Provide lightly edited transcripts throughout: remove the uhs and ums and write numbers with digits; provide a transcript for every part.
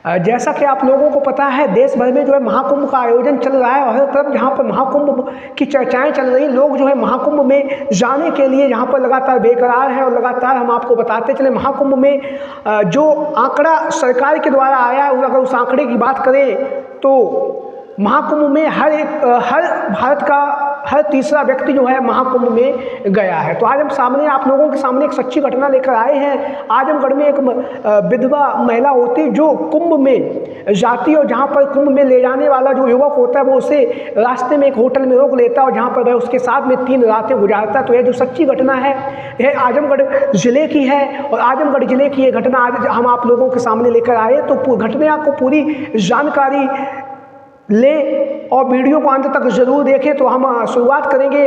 जैसा कि आप लोगों को पता है, देश भर में जो है महाकुंभ का आयोजन चल रहा है और हर तरफ जहाँ पर महाकुंभ की चर्चाएं चल रही, लोग जो है महाकुंभ में जाने के लिए यहाँ पर लगातार बेकरार हैं। और लगातार हम आपको बताते चले, महाकुंभ में जो आंकड़ा सरकार के द्वारा आया है, अगर उस आंकड़े की बात करें तो महाकुंभ में हर भारत का हर तीसरा व्यक्ति जो है महाकुंभ में गया है। तो आज हम आप लोगों के सामने एक सच्ची घटना लेकर आए हैं। आजमगढ़ में एक विधवा महिला होती जो कुंभ में जाती और जहाँ पर कुंभ में ले जाने वाला जो युवक होता है वो उसे रास्ते में एक होटल में रोक लेता है और जहाँ पर वह उसके साथ में 3 रातें गुजारता है। तो यह जो सच्ची घटना है यह आजमगढ़ ज़िले की है और आजमगढ़ ज़िले की ये घटना आज हम आप लोगों के सामने लेकर आए। तो घटना को पूरी जानकारी ले और वीडियो को अंत तक जरूर देखें। तो हम शुरुआत करेंगे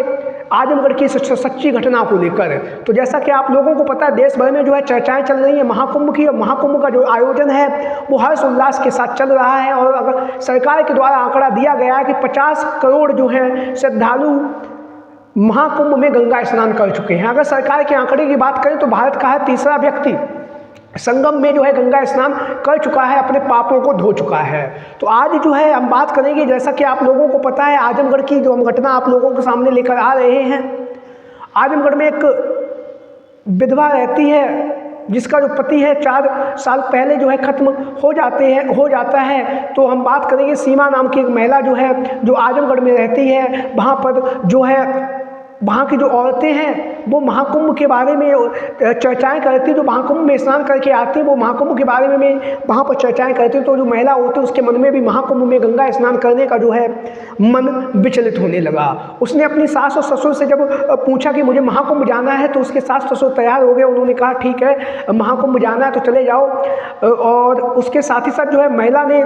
आजमगढ़ की सच्ची घटना को लेकर। तो जैसा कि आप लोगों को पता है, देश भर में जो है चर्चाएं चल रही हैं महाकुंभ की, और महाकुंभ का जो आयोजन है वो हर्ष उल्लास के साथ चल रहा है। और अगर सरकार के द्वारा आंकड़ा दिया गया है कि 50 करोड़ जो हैं श्रद्धालु महाकुंभ में गंगा स्नान कर चुके हैं। अगर सरकार के आंकड़े की बात करें तो भारत का हर तीसरा व्यक्ति संगम में जो है गंगा स्नान कर चुका है, अपने पापों को धो चुका है। तो आज जो है हम बात करेंगे, जैसा कि आप लोगों को पता है, आजमगढ़ की जो हम घटना आप लोगों के सामने लेकर आ रहे हैं। आजमगढ़ में एक विधवा रहती है जिसका जो पति है 4 साल पहले जो है खत्म हो जाता है। तो हम बात करेंगे सीमा नाम की एक महिला जो है, जो आजमगढ़ में रहती है। वहाँ पर जो है वहाँ की जो औरतें हैं वो महाकुंभ के बारे में चर्चाएं करती, जो महाकुंभ में स्नान करके आती हैं वो महाकुंभ के बारे में वहाँ पर चर्चाएं करती। तो जो महिला होती है उसके मन में भी महाकुंभ में गंगा स्नान करने का जो है मन विचलित होने लगा। उसने अपनी सास और ससुर से जब पूछा कि मुझे महाकुंभ जाना है तो उसके सास ससुर तैयार हो गए। उन्होंने कहा ठीक है, महाकुंभ जाना है तो चले जाओ। और उसके साथ ही साथ जो है महिला ने,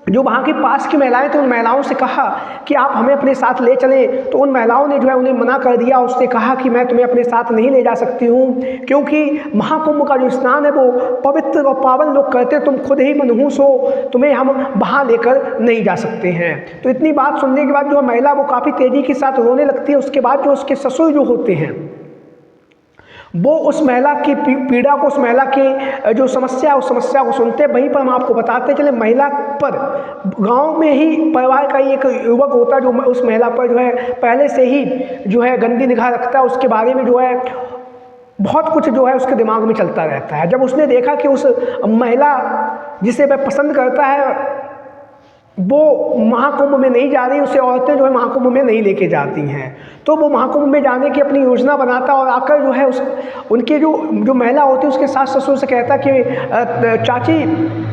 जो वहाँ के पास की महिलाएं थी, उन महिलाओं से कहा कि आप हमें अपने साथ ले चलें। तो उन महिलाओं ने जो है उन्हें मना कर दिया। उससे कहा कि मैं तुम्हें अपने साथ नहीं ले जा सकती हूँ, क्योंकि महाकुंभ का जो स्नान है वो पवित्र और पावन लोग करते, तुम खुद ही मनहूस हो, तुम्हें हम वहाँ लेकर नहीं जा सकते हैं। तो इतनी बात सुनने के बाद जो महिला वो काफ़ी तेज़ी के साथ रोने लगती है। उसके बाद जो उसके ससुर जो होते हैं वो उस महिला की पीड़ा को, उस महिला की जो समस्या है उस समस्या को सुनते। वहीं पर हम आपको बताते चले, महिला पर गांव में ही परिवार का ही एक युवक होता है जो उस महिला पर जो है पहले से ही जो है गंदी निगाह रखता है। उसके बारे में जो है बहुत कुछ जो है उसके दिमाग में चलता रहता है। जब उसने देखा कि उस महिला जिसे वह पसंद करता है वो महाकुंभ में नहीं जा रही, उसे औरतें जो है महाकुंभ में नहीं लेके जाती हैं, तो वो महाकुंभ में जाने की अपनी योजना बनाता और आकर जो है उनके जो महिला होती है उसके सास ससुर से कहता कि चाची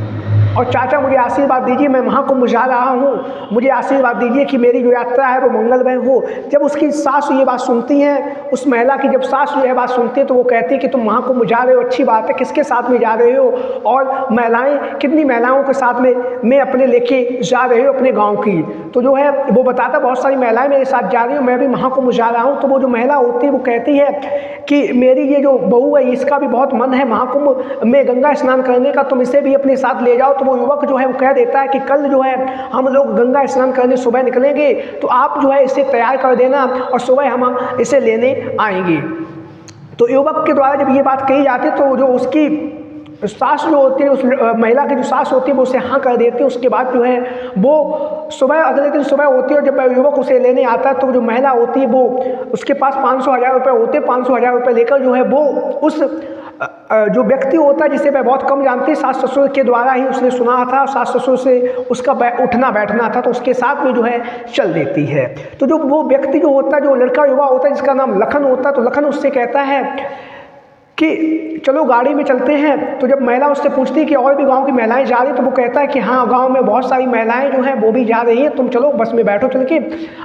और चाचा मुझे आशीर्वाद दीजिए, मैं महाकुंभ जा रहा हूँ, मुझे आशीर्वाद दीजिए कि मेरी जो यात्रा है वो मंगलमय हो। जब उसकी सास ये बात सुनती हैं, उस महिला की जब सास जो है बात सुनती है तो वो कहती है कि तुम महाकुंभ जा रहे हो, अच्छी बात है, किसके साथ में जा रहे हो और महिलाएं कितनी महिलाओं के साथ में अपने लेके जा रहे हो अपने गाँव की। तो जो है वो बताता बहुत सारी महिलाएं मेरे साथ जा रही हूँ, मैं भी महाकुंभ जा रहा हूँ। तो वो जो महिला होती है वो कहती है कि मेरी ये जो बहू है इसका भी बहुत मन है महाकुंभ में गंगा स्नान करने का, तुम इसे भी अपने साथ ले जाओ। तो वो युवक जो है वो कह देता है कि कल जो है हम लोग गंगा स्नान करने सुबह निकलेंगे, तो आप जो है इसे तैयार कर देना और सुबह हम इसे लेने आएंगे। तो युवक के द्वारा जब ये बात कही जाती है तो जो उसकी सास जो होती है, उस महिला की जो सास होती है वो उसे हाँ कर देती है। उसके बाद जो है वो सुबह, अगले दिन सुबह होती है और जब युवक उसे लेने आता है तो जो महिला होती है वो उसके पास 500,000 रुपये होते हैं। 500,000 रुपये लेकर जो है वो उस जो व्यक्ति होता है जिसे वह बहुत कम जानती है, सास ससुर के द्वारा ही उसने सुना था, सास ससुर से उसका उठना बैठना था, तो उसके साथ में जो है चल देती है। तो जो वो व्यक्ति जो होता है, जो लड़का युवा होता है जिसका नाम लखन होता है, तो लखन उससे कहता है कि चलो गाड़ी में चलते हैं। तो जब महिला उससे पूछती है कि और भी गांव की महिलाएं जा रही हैं, तो वो कहता है कि हाँ गांव में बहुत सारी महिलाएं जो हैं वो भी जा रही हैं, तुम चलो बस में बैठो चल के।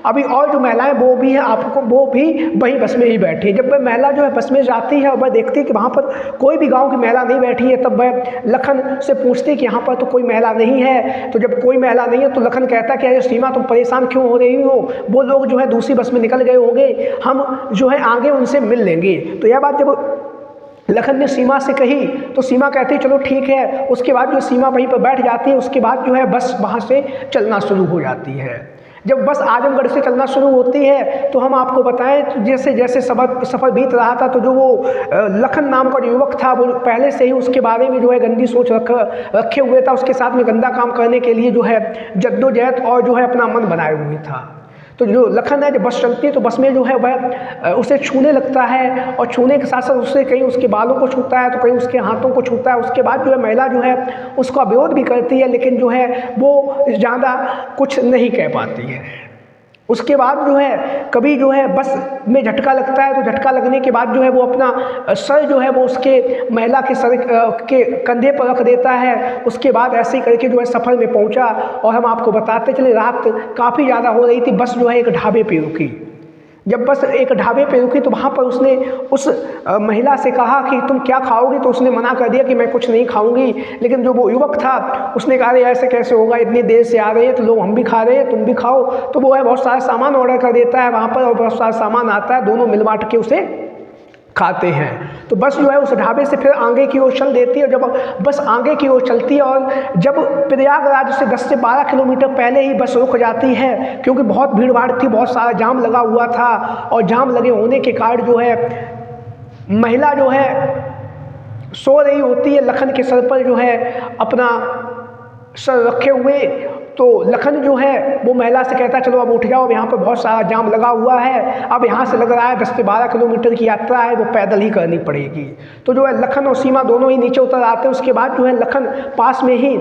अभी और जो महिलाएं वो भी हैं, आपको वो भी वही बस में ही बैठी। जब वह महिला जो है बस में जाती है और वह देखती है कि वहाँ पर कोई भी गाँव की महिला नहीं बैठी है, तब वह लखन से पूछती है कि यहाँ पर तो कोई महिला नहीं है। तो जब कोई महिला नहीं है तो लखन कहता है कि अरे सीमा तुम परेशान क्यों हो रही हो, वो लोग जो है दूसरी बस में निकल गए होंगे, हम जो है आगे उनसे मिल लेंगे। तो यह बात जब लखन ने सीमा से कही तो सीमा कहती है चलो ठीक है। उसके बाद जो सीमा वहीं पर बैठ जाती है, उसके बाद जो है बस वहाँ से चलना शुरू हो जाती है। जब बस आजमगढ़ से चलना शुरू होती है तो हम आपको बताएं, जैसे जैसे सफ़र बीत रहा था तो जो वो लखन नाम का जो युवक था वो पहले से ही उसके बारे में जो है गंदी सोच रखे हुए था, उसके साथ में गंदा काम करने के लिए जो है जद्दोजहद और जो है अपना मन बनाए हुए था। तो जो लखन है, जब बस चलती है तो बस में जो है वह उसे छूने लगता है और छूने के साथ साथ उससे कहीं उसके बालों को छूता है तो कहीं उसके हाथों को छूता है। उसके बाद जो है महिला जो है उसका विरोध भी करती है, लेकिन जो है वो ज़्यादा कुछ नहीं कह पाती है। उसके बाद जो है कभी जो है बस में झटका लगता है, तो झटका लगने के बाद जो है वो अपना सर जो है वो उसके महिला के सर के कंधे पर रख देता है। उसके बाद ऐसे ही करके जो है सफ़र में पहुंचा और हम आपको बताते चले रात काफ़ी ज़्यादा हो रही थी। बस जो है एक ढाबे पे रुकी। जब बस एक ढाबे पे रुकी तो वहाँ पर उसने उस महिला से कहा कि तुम क्या खाओगी, तो उसने मना कर दिया कि मैं कुछ नहीं खाऊंगी। लेकिन जो वो युवक था उसने कहा अरे ऐसे कैसे होगा, इतनी देर से आ रहे हैं तो लोग हम भी खा रहे हैं तुम भी खाओ। तो वो है बहुत सारा सामान ऑर्डर कर देता है वहाँ पर और बहुत सारा सामान आता है, दोनों मिल बांट के उसे खाते हैं। तो बस जो है उस ढाबे से फिर आगे की ओर चल देती है। जब बस आगे की ओर चलती है और जब प्रयागराज से 10 से 12 किलोमीटर पहले ही बस रुक जाती है, क्योंकि बहुत भीड़ भाड़ थी, बहुत सारा जाम लगा हुआ था और जाम लगे होने के कारण जो है महिला जो है सो रही होती है, लखन के सर पर जो है अपना सर रखे हुए। तो लखन जो है वो महिला से कहता है चलो अब उठ जाओ, अब यहाँ पर बहुत सारा जाम लगा हुआ है, अब यहाँ से लग रहा है 10 से 12 किलोमीटर की यात्रा है वो पैदल ही करनी पड़ेगी। तो जो है लखन और सीमा दोनों ही नीचे उतर आते हैं। उसके बाद जो है लखन पास में ही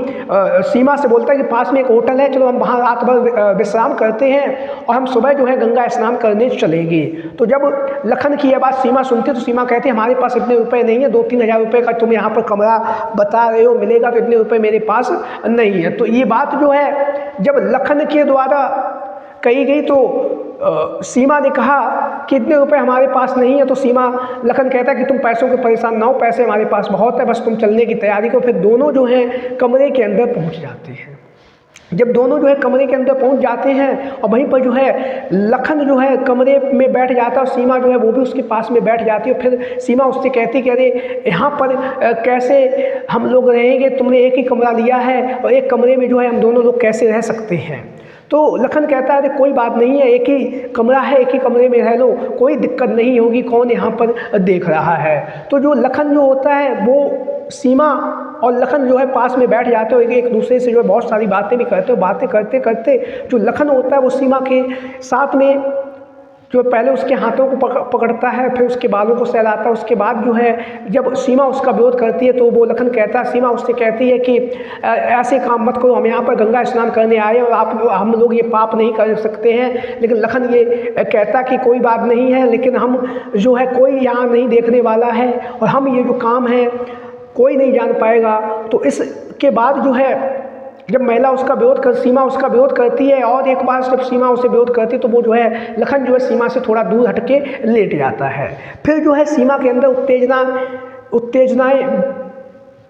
सीमा से बोलता है कि पास में एक होटल है, चलो हम वहाँ रात भर विश्राम करते हैं और हम सुबह जो है गंगा स्नान करने चलेंगे। तो जब लखन की यह बात सीमा सुनती है तो सीमा कहती है हमारे पास इतने रुपये नहीं है, 2-3 हज़ार रुपये का तुम यहाँ पर कमरा बता रहे हो मिलेगा, तो इतने रुपये मेरे पास नहीं है। तो ये बात जो है जब लखन के द्वारा कही गई तो सीमा ने कहा कि इतने रुपए हमारे पास नहीं है। तो लखन कहता है कि तुम पैसों के परेशान ना हो, पैसे हमारे पास बहुत है, बस तुम चलने की तैयारी करो। फिर दोनों जो हैं कमरे के अंदर पहुंच जाते हैं। जब दोनों जो है कमरे के अंदर पहुंच जाते हैं और वहीं पर जो है लखन जो है कमरे में बैठ जाता है और सीमा जो है वो भी उसके पास में बैठ जाती है। फिर सीमा उससे कहती कि अरे यहाँ पर कैसे हम लोग रहेंगे, तुमने एक ही कमरा लिया है और एक कमरे में जो है हम दोनों लोग कैसे रह सकते हैं। तो लखन कहता है अरे कोई बात नहीं है, एक ही कमरा है, एक ही कमरे में रह लो, कोई दिक्कत नहीं होगी, कौन यहाँ पर देख रहा है। तो जो लखन जो होता है वो सीमा और लखन जो है पास में बैठ जाते हो, एक दूसरे से जो है बहुत सारी बातें भी करते हो। बातें करते करते जो लखन होता है वो सीमा के साथ में जो पहले उसके हाथों को पकड़ता है, फिर उसके बालों को सहलाता है। उसके बाद जो है जब सीमा उसका विरोध करती है तो वो लखन कहता है, सीमा उससे कहती है कि ऐसे काम मत करो, हम यहाँ पर गंगा स्नान करने आए और हम लोग ये पाप नहीं कर सकते हैं। लेकिन लखन ये कहता कि कोई बात नहीं है, लेकिन हम जो है कोई यहाँ नहीं देखने वाला है और हम ये जो काम है कोई नहीं जान पाएगा। तो इसके बाद जो है जब महिला उसका सीमा उसका विरोध करती है और एक बार जब सीमा उसे विरोध करती है तो वो जो है लखन जो है सीमा से थोड़ा दूर हटके लेट जाता है। फिर जो है सीमा के अंदर उत्तेजनाएं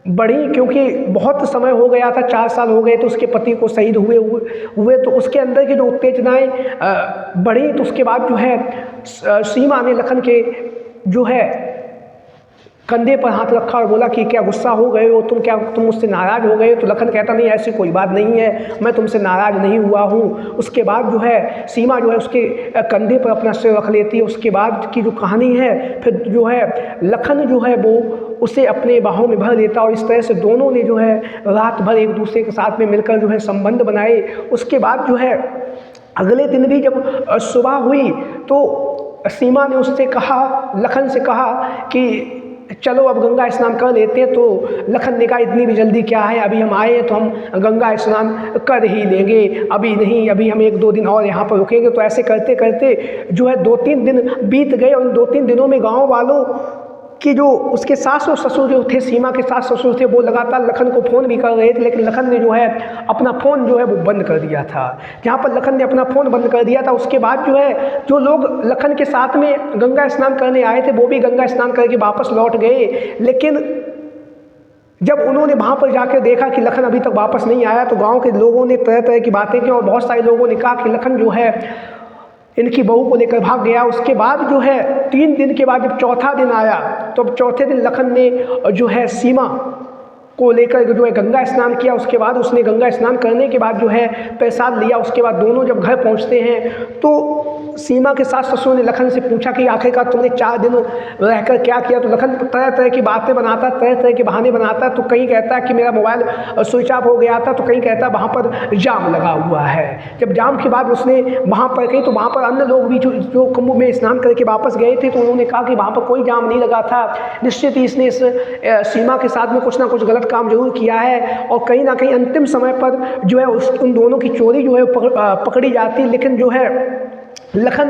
बढ़ी, क्योंकि बहुत समय हो गया था, 4 साल हो गए तो उसके पति को शहीद हुए तो उसके अंदर की जो उत्तेजनाएं बढ़ी। तो उसके बाद जो है सीमा ने लखन के जो है कंधे पर हाथ रखा और बोला कि क्या गुस्सा हो गए हो तुम मुझसे नाराज़ हो गए हो। तो लखन कहता नहीं ऐसी कोई बात नहीं है, मैं तुमसे नाराज़ नहीं हुआ हूँ। उसके बाद जो है सीमा जो है उसके कंधे पर अपना सिर रख लेती है। उसके बाद की जो कहानी है फिर जो है लखन जो है वो उसे अपने बाहों में भर लेता और इस तरह से दोनों ने जो है रात भर एक दूसरे के साथ में मिलकर जो है संबंध बनाए। उसके बाद जो है अगले दिन भी जब सुबह हुई तो सीमा ने उससे कहा, लखन से कहा कि चलो अब गंगा स्नान कर लेते हैं। तो लखन ने कहा इतनी भी जल्दी क्या है, अभी हम आए हैं तो हम गंगा स्नान कर ही लेंगे, अभी नहीं, अभी हम 1-2 दिन और यहाँ पर रुकेंगे। तो ऐसे करते करते जो है 2-3 दिन बीत गए और उन 2-3 दिनों में गांव वालों कि जो उसके सास और ससुर जो थे, सीमा के सास ससुर थे, वो लगातार लखन को फ़ोन भी कर रहे थे, लेकिन लखन ने जो है अपना फ़ोन जो है वो बंद कर दिया था। जहाँ पर लखन ने अपना फ़ोन बंद कर दिया था उसके बाद जो है जो लोग लखन के साथ में गंगा स्नान करने आए थे वो भी गंगा स्नान करके वापस लौट गए। लेकिन जब उन्होंने वहाँ पर जाकर देखा कि लखन अभी तक वापस नहीं आया तो गाँव के लोगों ने तरह तरह की बातें की और बहुत सारे लोगों ने कहा कि लखन जो है इनकी बहू को लेकर भाग गया। उसके बाद जो है 3 दिन के बाद जब चौथा दिन आया तो अब चौथे दिन लखन ने जो है सीमा को लेकर जो है गंगा स्नान किया। उसके बाद उसने गंगा स्नान करने के बाद जो है प्रसाद लिया। उसके बाद दोनों जब घर पहुँचते हैं तो सीमा के सास ससुर ने लखन से पूछा कि आखिरकार तुमने 4 दिन रहकर क्या किया। तो लखन तरह तरह की बातें बनाता, तरह तरह के बहाने बनाता। तो कहीं कहता है कि मेरा मोबाइल स्विच ऑफ हो गया था, तो कहीं कहता है वहाँ पर जाम लगा हुआ है। जब जाम की बात उसने वहाँ पर कही तो वहाँ पर अन्य लोग भी जो कुंभ में स्नान करके वापस गए थे तो उन्होंने कहा कि वहाँ पर कोई जाम नहीं लगा था। निश्चित ही इसने इस सीमा के साथ में कुछ ना कुछ गलत काम जरूर किया है और कहीं ना कहीं अंतिम समय पर जो है उन दोनों की चोरी जो है पकड़ी जाती। लेकिन जो है लखन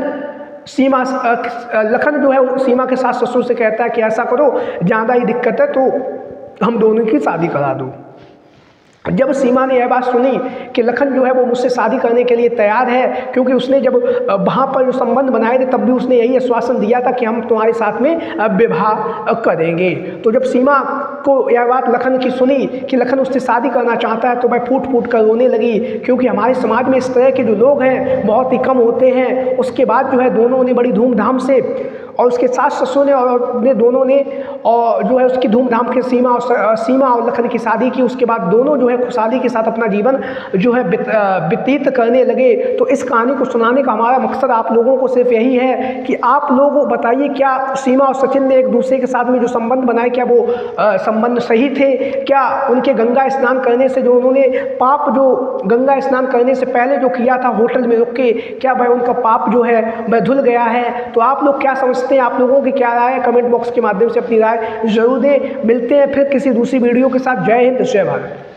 जो है सीमा के सास ससुर से कहता है कि ऐसा करो, ज़्यादा ही दिक्कत है तो हम दोनों की शादी करा दो। जब सीमा ने यह बात सुनी कि लखन जो है वो मुझसे शादी करने के लिए तैयार है, क्योंकि उसने जब वहाँ पर जो संबंध बनाए थे तब भी उसने यही आश्वासन दिया था कि हम तुम्हारे साथ में विवाह करेंगे। तो जब सीमा को यह बात लखन की सुनी कि लखन उससे शादी करना चाहता है तो वह फूट फूट कर रोने लगी, क्योंकि हमारे समाज में इस तरह के जो लोग हैं बहुत ही कम होते हैं। उसके बाद जो है दोनों ने बड़ी धूमधाम से और उसके सास ससुर ने और ने दोनों ने और जो है उसकी धूमधाम के सीमा और लखन की शादी की। उसके बाद दोनों जो है खुशहाली के साथ अपना जीवन जो है व्यतीत करने लगे। तो इस कहानी को सुनाने का हमारा मकसद आप लोगों को सिर्फ यही है कि आप लोग बताइए क्या सीमा और सचिन ने एक दूसरे के साथ में जो संबंध बनाए क्या वो संबंध सही थे? क्या उनके गंगा स्नान करने से जो उन्होंने पाप जो गंगा स्नान करने से पहले जो किया था होटल में रुक के, क्या वह उनका पाप जो है वह धुल गया है? तो आप लोग क्या समझते हैं? आप लोगों की क्या राय है? कमेंट बॉक्स के माध्यम से अपनी राय जरूर दें। मिलते हैं फिर किसी दूसरी वीडियो के साथ। जय हिंद, जय भारत।